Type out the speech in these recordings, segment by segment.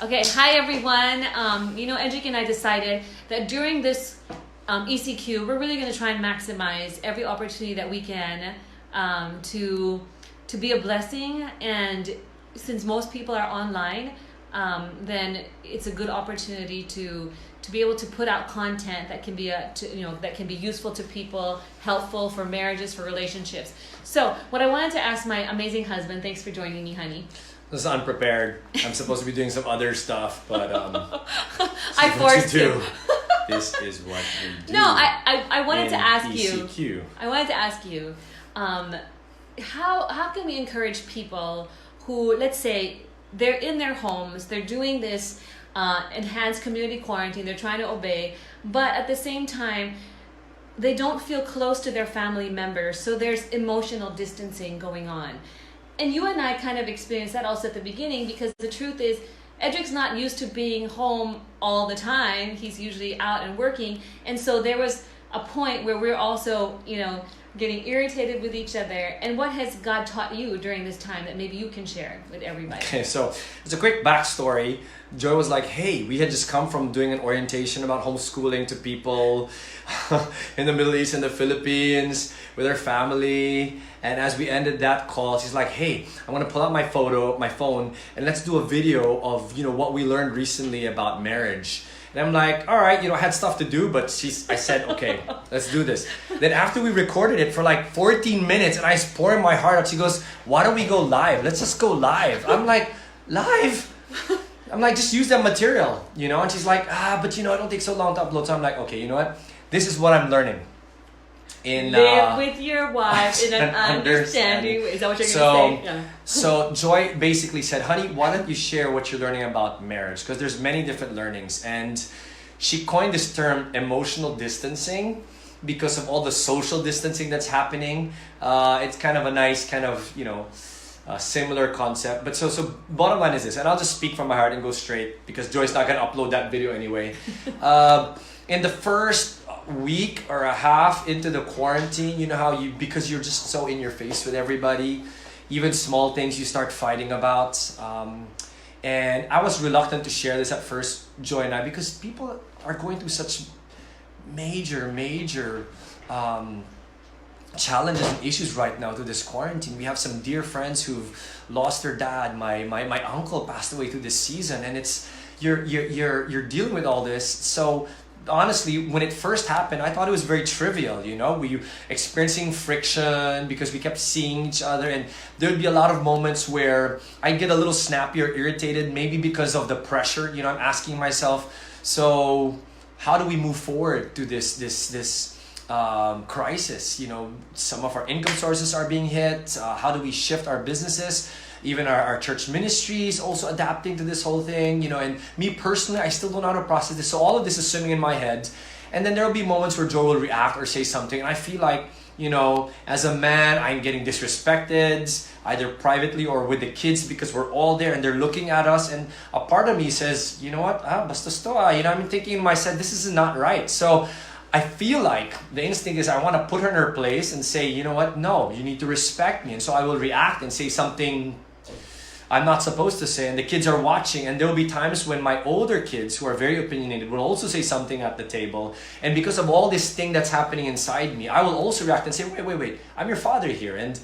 Okay, hi everyone. Edric and I decided that during this ECQ, we're really going to try and maximize every opportunity that we can to be a blessing. And since most people are online, then it's a good opportunity to be able to put out content that can be that can be useful to people, helpful for marriages, for relationships. So, what I wanted to ask my amazing husband, thanks for joining me, honey. This is unprepared. I'm supposed to be doing some other stuff, but I forced you. This is what we do. No, I wanted to ask ECQ. you. I wanted to ask you, how can we encourage people who, let's say, they're in their homes, they're doing this enhanced community quarantine, they're trying to obey, but at the same time, they don't feel close to their family members, so there's emotional distancing going on. And you and I kind of experienced that also at the beginning, because the truth is, Edric's not used to being home all the time. He's usually out and working. And so there was a point where we're also, getting irritated with each other. And what has God taught you during this time that maybe you can share with everybody? Okay, so it's a quick backstory. Joy was like, hey, we had just come from doing an orientation about homeschooling to people in the Middle East and the Philippines with her family. And as we ended that call, she's like, hey, I want to pull out my phone, and let's do a video of, what we learned recently about marriage. And I'm like, all right, I had stuff to do, but I said, okay, let's do this. Then after we recorded it for like 14 minutes and I was pouring my heart out, she goes, why don't we go live? Let's just go live. I'm like, live? I'm like, just use that material, And she's like, but it don't take so long to upload. So I'm like, okay, you know what? This is what I'm learning. Live with your wife in an understanding way. Is that what you're going to say? Yeah. So Joy basically said, honey, why don't you share what you're learning about marriage? Because there's many different learnings. And she coined this term emotional distancing because of all the social distancing that's happening. It's kind of a nice similar concept. But so bottom line is this, and I'll just speak from my heart and go straight because Joy's not going to upload that video anyway. In the first week or a half into the quarantine, because you're just so in your face with everybody, even small things you start fighting about. And I was reluctant to share this at first, Joy and I, because people are going through such major challenges and issues right now through this quarantine. We have some dear friends who've lost their dad. My uncle passed away through this season, and it's you're dealing with all this. So honestly, when it first happened, I thought it was very trivial. We were experiencing friction because we kept seeing each other, and there would be a lot of moments where I'd get a little snappy or irritated, maybe because of the pressure. I'm asking myself, so how do we move forward to this crisis? Some of our income sources are being hit. How do we shift our businesses? Even our church ministries also adapting to this whole thing, and me personally, I still don't know how to process this. So all of this is swimming in my head. And then there will be moments where Joe will react or say something. And I feel like, as a man, I'm getting disrespected, either privately or with the kids, because we're all there and they're looking at us. And a part of me says, you know what, bastos to. I'm thinking to myself, this is not right. So I feel like the instinct is I want to put her in her place and say, you know what, no, you need to respect me. And so I will react and say something I'm not supposed to say, and the kids are watching, and there will be times when my older kids, who are very opinionated, will also say something at the table, and because of all this thing that's happening inside me, I will also react and say, wait, I'm your father here. And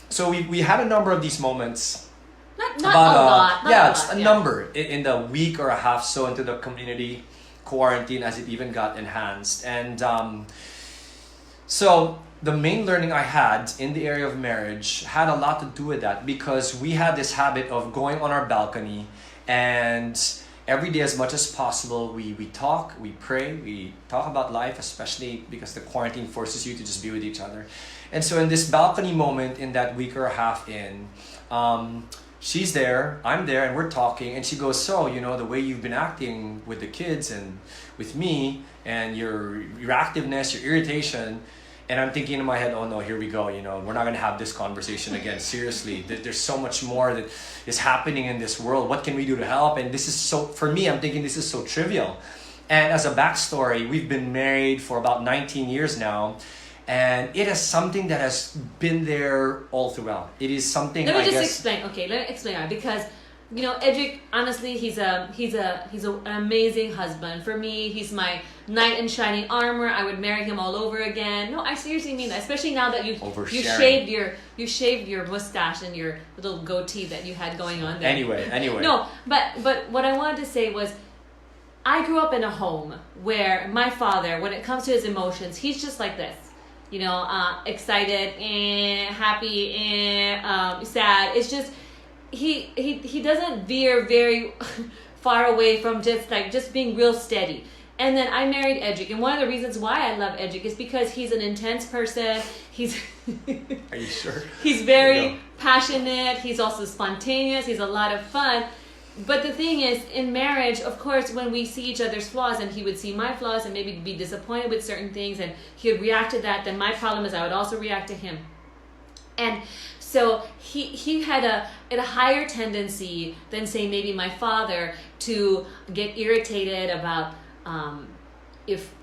so we had a number of these moments. Not a lot. Just a number in the week or a half so into the community quarantine, as it even got enhanced. And so the main learning I had in the area of marriage had a lot to do with that, because we had this habit of going on our balcony, and every day as much as possible we talk, we pray, we talk about life, especially because the quarantine forces you to just be with each other. And so in this balcony moment, in that week or a half in, she's there, I'm there, and we're talking, and she goes, so, the way you've been acting with the kids and with me, and your activeness, your irritation. And I'm thinking in my head, oh no, here we go, we're not going to have this conversation again. Seriously, there's so much more that is happening in this world. What can we do to help? And this is so, for me, I'm thinking this is so trivial. And as a backstory, we've been married for about 19 years now. And it is something that has been there all throughout. It is something, Let me explain. Okay, let me explain. Because Edric, honestly, he's an amazing husband. For me, he's my knight in shining armor. I would marry him all over again. No, I seriously mean that. Especially now that you shaved your mustache and your little goatee that you had going on there. Anyway. No, but what I wanted to say was, I grew up in a home where my father, when it comes to his emotions, he's just like this. Excited, happy, sad. It's just he doesn't veer very far away from just being real steady. And then I married Edric, and one of the reasons why I love Edric is because he's an intense person. He's Are you sure? He's very passionate. He's also spontaneous. He's a lot of fun. But the thing is, in marriage, of course, when we see each other's flaws, and he would see my flaws and maybe be disappointed with certain things, and he would react to that, then my problem is I would also react to him. And so he had a higher tendency than, say, maybe my father to get irritated about if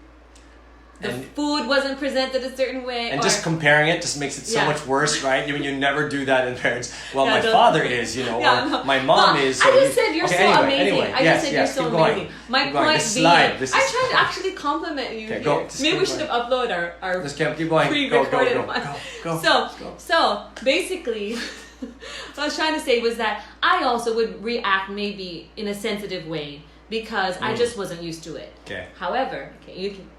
the food wasn't presented a certain way. And just comparing it just makes it so much worse, right? You never do that in parents. Well, my father is, or my mom is. So I just said you're so amazing. I just said you're so amazing. My point being, I tried to actually compliment you here. Maybe we should have uploaded our keep going. pre-recorded one. Go. So basically, what I was trying to say was that I also would react maybe in a sensitive way because I just wasn't used to it. Okay. However, you can.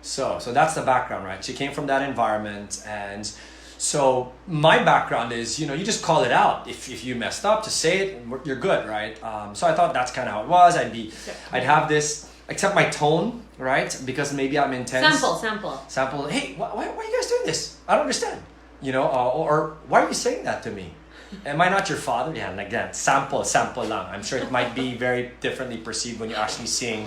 So that's the background, right? She came from that environment, and so my background is, you just call it out. If you messed up, just say it, you're good, right? So I thought that's kind of how it was. I'd have this, except my tone, right? Because maybe I'm intense. Sample. Hey, why are you guys doing this? I don't understand. Or why are you saying that to me? Am I not your father? Yeah, like that. Sample lang. I'm sure it might be very differently perceived when you're actually seeing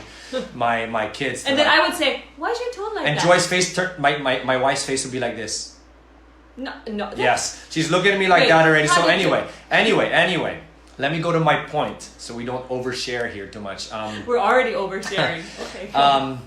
my kids. And then I would say, why's your tone like that? And Joy's face, my wife's face would be like this. No. Yes, she's looking at me like that already. So anyway, let me go to my point so we don't overshare here too much. We're already oversharing. Okay.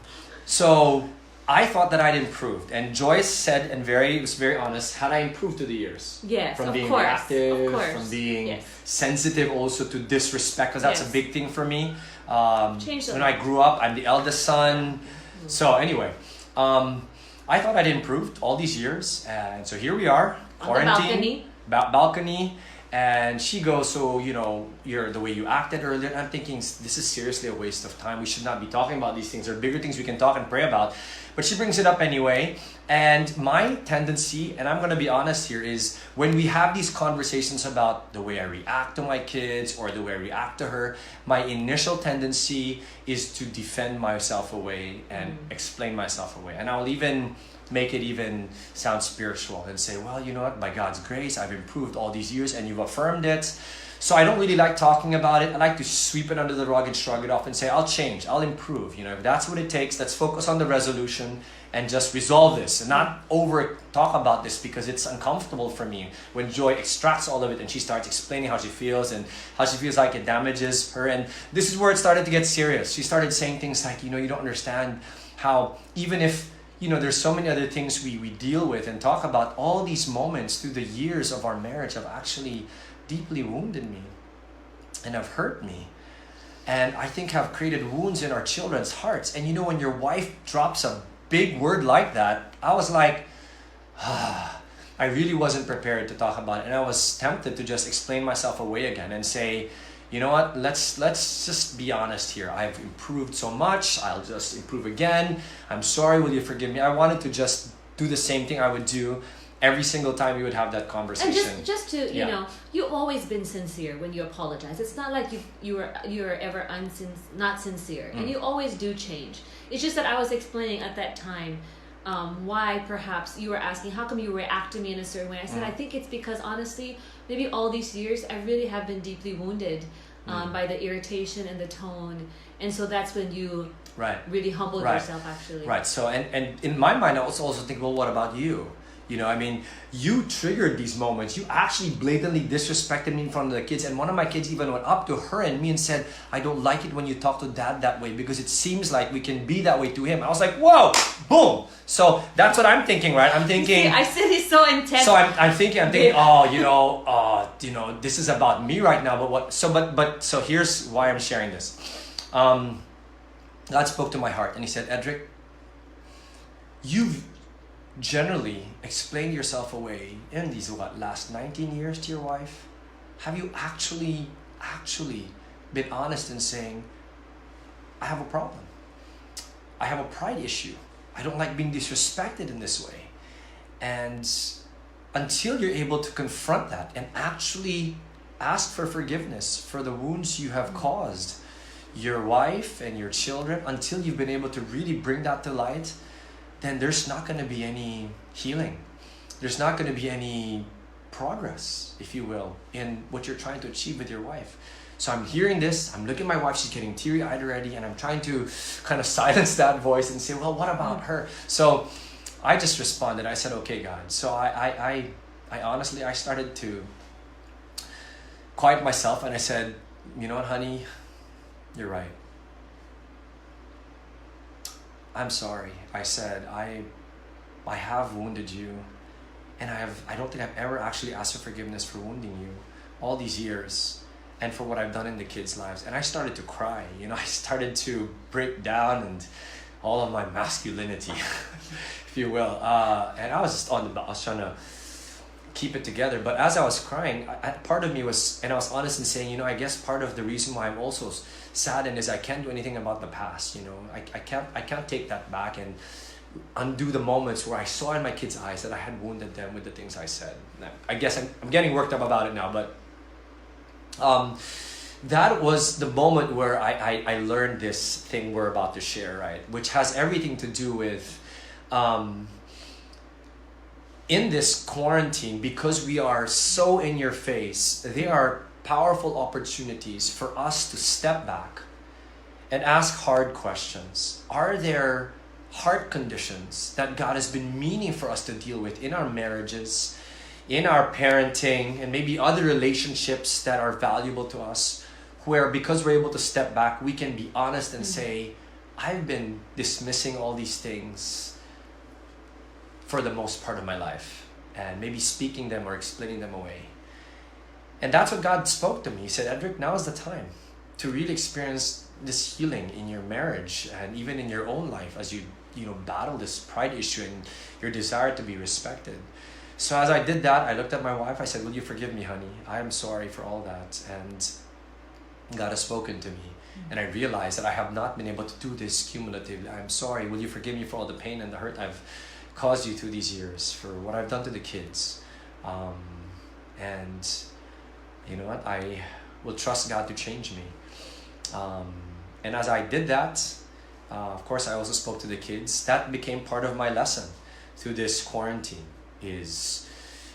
So I thought that I'd improved, and Joyce said, and was very honest, had I improved through the years? Yes, from of being course, reactive, of course. from being sensitive, also to disrespect, because that's a big thing for me. When I grew up, I'm the eldest son. So anyway, I thought I'd improved all these years, and so here we are, quarantine, balcony. And she goes, so, you're the way you acted earlier. And I'm thinking, this is seriously a waste of time. We should not be talking about these things. There are bigger things we can talk and pray about. But she brings it up anyway. And my tendency, and I'm going to be honest here, is when we have these conversations about the way I react to my kids or the way I react to her, my initial tendency is to defend myself away and explain myself away. And I'll even make it even sound spiritual and say, well, you know what, by God's grace, I've improved all these years and you've affirmed it. So I don't really like talking about it. I like to sweep it under the rug and shrug it off and say, I'll change, I'll improve. If that's what it takes, let's focus on the resolution and just resolve this and not over talk about this because it's uncomfortable for me when Joy extracts all of it and she starts explaining how she feels and how she feels like it damages her. And this is where it started to get serious. She started saying things like, you don't understand how even if there's so many other things we deal with and talk about, all these moments through the years of our marriage have actually deeply wounded me and have hurt me. And I think have created wounds in our children's hearts. And when your wife drops a big word like that, I was like, I really wasn't prepared to talk about it. And I was tempted to just explain myself away again and say, you know what, let's just be honest here. I've improved so much. I'll just improve again. I'm sorry, will you forgive me? I wanted to just do the same thing I would do every single time we would have that conversation. And just to, you've always been sincere when you apologize. It's not like you were ever not sincere. And you always do change. It's just that I was explaining at that time why perhaps you were asking, how come you react to me in a certain way? I said, I think it's because honestly, maybe all these years, I really have been deeply wounded by the irritation and the tone. And so that's when you really humbled yourself, actually. Right. So, and in my mind, I also think, well, what about you? You know, I mean, you triggered these moments. You actually blatantly disrespected me in front of the kids. And one of my kids even went up to her and me and said, I don't like it when you talk to dad that way because it seems like we can be that way to him. I was like, whoa, boom. So that's what I'm thinking, right? I'm thinking. See, I said he's so intense. So I'm thinking, oh, this is about me right now. But what? So here's why I'm sharing this. God spoke to my heart and he said, Edric, you've generally explained yourself away in these last 19 years to your wife. Have you actually been honest in saying, I have a problem, I have a pride issue, I don't like being disrespected in this way? And until you're able to confront that and actually ask for forgiveness for the wounds you have caused your wife and your children, until you've been able to really bring that to light, then there's not going to be any healing. There's not going to be any progress, if you will, in what you're trying to achieve with your wife. So I'm hearing this, I'm looking at my wife, she's getting teary-eyed already, and I'm trying to kind of silence that voice and say, well, what about her? So I just responded, I said, okay, God. So I honestly, I started to quiet myself and I said, you know what, honey, you're right. I'm sorry. I said, I have wounded you, and I don't think I've ever actually asked for forgiveness for wounding you all these years and for what I've done in the kids' lives. And I started to cry, I started to break down and all of my masculinity, if you will. And I was just I was trying to keep it together. But as I was crying, part of me was, and I was honest in saying, I guess part of the reason why I'm also saddened is I can't do anything about the past. I can't take that back and undo the moments where I saw in my kids' eyes that I had wounded them with the things I said. I guess I'm getting worked up about it now, but that was the moment where I learned this thing we're about to share, right? Which has everything to do with in this quarantine, because we are so in your face, there are powerful opportunities for us to step back and ask hard questions. Are there heart conditions that God has been meaning for us to deal with in our marriages, in our parenting, and maybe other relationships that are valuable to us, where because we're able to step back, we can be honest and say, I've been dismissing all these things for the most part of my life, and maybe speaking them or explaining them away. And that's what God spoke to me. He said, Edric, now is the time to really experience this healing in your marriage and even in your own life as you battle this pride issue and your desire to be respected. So as I did that, I looked at my wife, I said, will you forgive me, honey? I am sorry for all that. And God has spoken to me. And I realized that I have not been able to do this cumulatively. I'm sorry. Will you forgive me for all the pain and the hurt I've caused you through these years, for what I've done to the kids? And you know what? I will trust God to change me. And as I did that, of course, I also spoke to the kids. That became part of my lesson through this quarantine. Is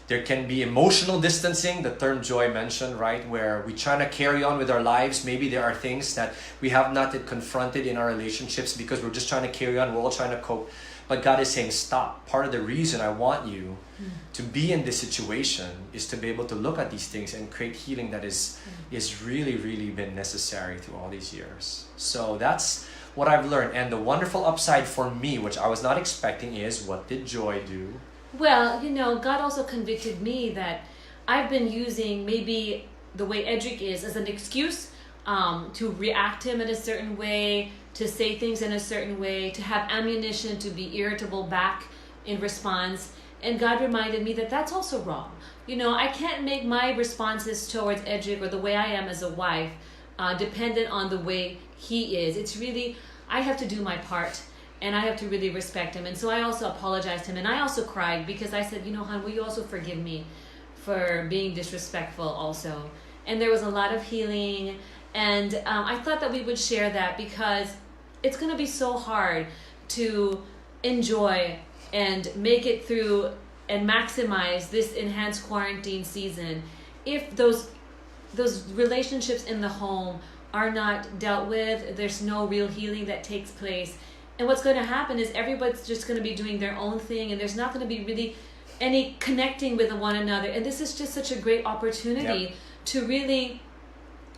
there can be emotional distancing, the term Joy mentioned, right? Where we trying to carry on with our lives. Maybe there are things that we have not yet confronted in our relationships because we're just trying to carry on. We're all trying to cope. But God is saying, stop. Part of the reason I want you to be in this situation is to be able to look at these things and create healing that is really, really been necessary through all these years. So that's what I've learned. And the wonderful upside for me, which I was not expecting, is what did Joy do? Well, God also convicted me that I've been using maybe the way Edric is as an excuse to react to him in a certain way, to say things in a certain way, to have ammunition to be irritable back in response. And God reminded me that that's also wrong. I can't make my responses towards Edric or the way I am as a wife dependent on the way he is. It's really, I have to do my part. And I have to really respect him. And so I also apologized to him. And I also cried because I said, hon, will you also forgive me for being disrespectful also? And there was a lot of healing. And I thought that we would share that because it's going to be so hard to enjoy and make it through and maximize this enhanced quarantine season if those relationships in the home are not dealt with. There's no real healing that takes place. And what's going to happen is everybody's just going to be doing their own thing, and there's not going to be really any connecting with one another. And this is just such a great opportunity to really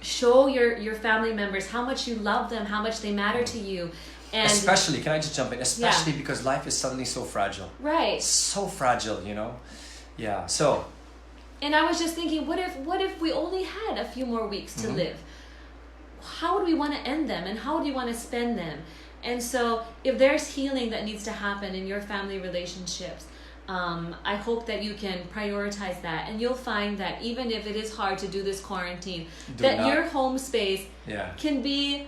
show your family members how much you love them, how much they matter to you. And especially, can I just jump in? Especially because life is suddenly so fragile. Right. So fragile, you know? Yeah, so. And I was just thinking, what if we only had a few more weeks to live? How would we want to end them, and how would you want to spend them? And so if there's healing that needs to happen in your family relationships, I hope that you can prioritize that, and you'll find that even if it is hard to do this quarantine, your home space can be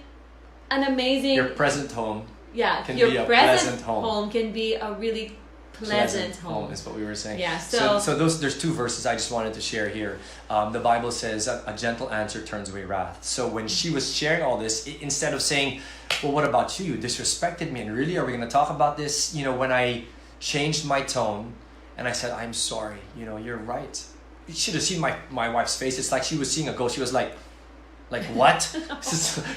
an amazing... Your present home can your be a present pleasant home. Can be a really pleasant home is what we were saying. Yeah. So there's two verses I just wanted to share here. The Bible says a gentle answer turns away wrath. So when she was sharing all this, instead of saying, well, what about you? You disrespected me, and really, are we going to talk about this? You know, when I changed my tone and I said, I'm sorry, you know, you're right. You should have seen my wife's face. It's like she was seeing a ghost. She was like what?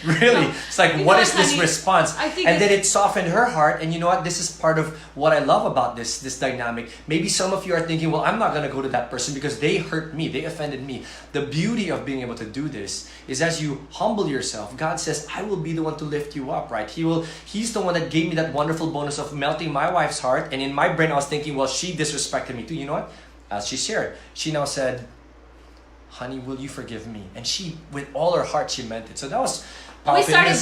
Really? It's like, what is this response? And then it softened her heart. And you know what? This is part of what I love about this dynamic. Maybe some of you are thinking, well, I'm not going to go to that person because they hurt me. They offended me. The beauty of being able to do this is as you humble yourself, God says, I will be the one to lift you up, right? He's the one that gave me that wonderful bonus of melting my wife's heart. And in my brain, I was thinking, well, she disrespected me too. You know what? As she shared, she now said, honey, will you forgive me? And she, with all her heart, she meant it. So that was powerful. The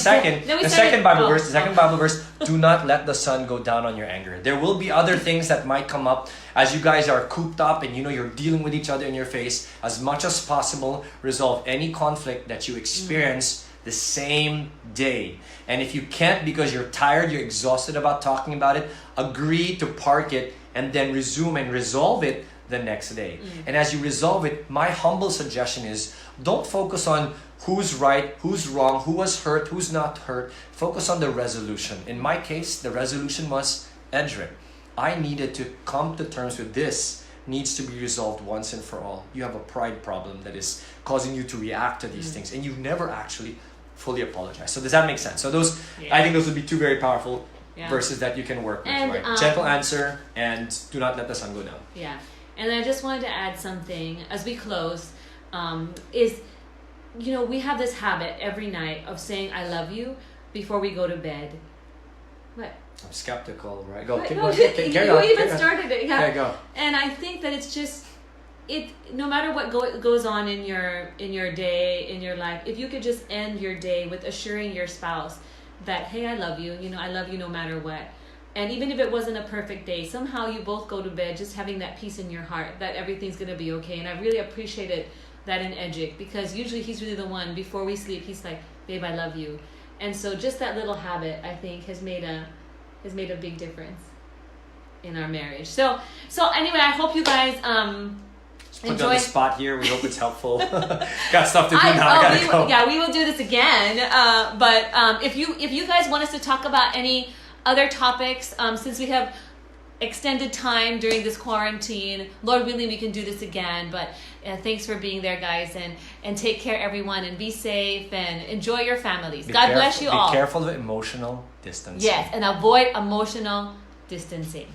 second Bible verse, do not let the sun go down on your anger. There will be other things that might come up as you guys are cooped up and you know you're dealing with each other in your face. As much as possible, resolve any conflict that you experience the same day. And if you can't because you're tired, you're exhausted about talking about it, agree to park it and then resume and resolve it the next day. And as you resolve it, my humble suggestion is don't focus on who's right, who's wrong, who was hurt, who's not hurt. Focus on the resolution. In my case, the resolution was Edric. I needed to come to terms with this. Needs to be resolved once and for all. You have a pride problem that is causing you to react to these things, and you've never actually fully apologized. So does that make sense? So those, I think those would be two very powerful verses that you can work with. And, right? Gentle answer and do not let the sun go down. Yeah. And I just wanted to add something as we close, is, you know, we have this habit every night of saying, I love you before we go to bed. What? I'm skeptical, right? Go. You even started it. Yeah. Okay, go. And I think that it's just, no matter what goes on in your day, in your life, if you could just end your day with assuring your spouse that, hey, I love you, you know, I love you no matter what. And even if it wasn't a perfect day, somehow you both go to bed just having that peace in your heart that everything's going to be okay. And I really appreciated that in Edric, because usually he's really the one, before we sleep, he's like, babe, I love you. And so just that little habit, I think, has made a big difference in our marriage. So anyway, I hope you guys put on the spot here. We hope it's helpful. Got stuff to do now. I gotta go. Yeah, we will do this again. But if you guys want us to talk about any other topics, since we have extended time during this quarantine, Lord willing, we can do this again. But thanks for being there, guys, and take care, everyone, and be safe and enjoy your families. God bless you all. Be careful of emotional distance. Yes, and avoid emotional distancing.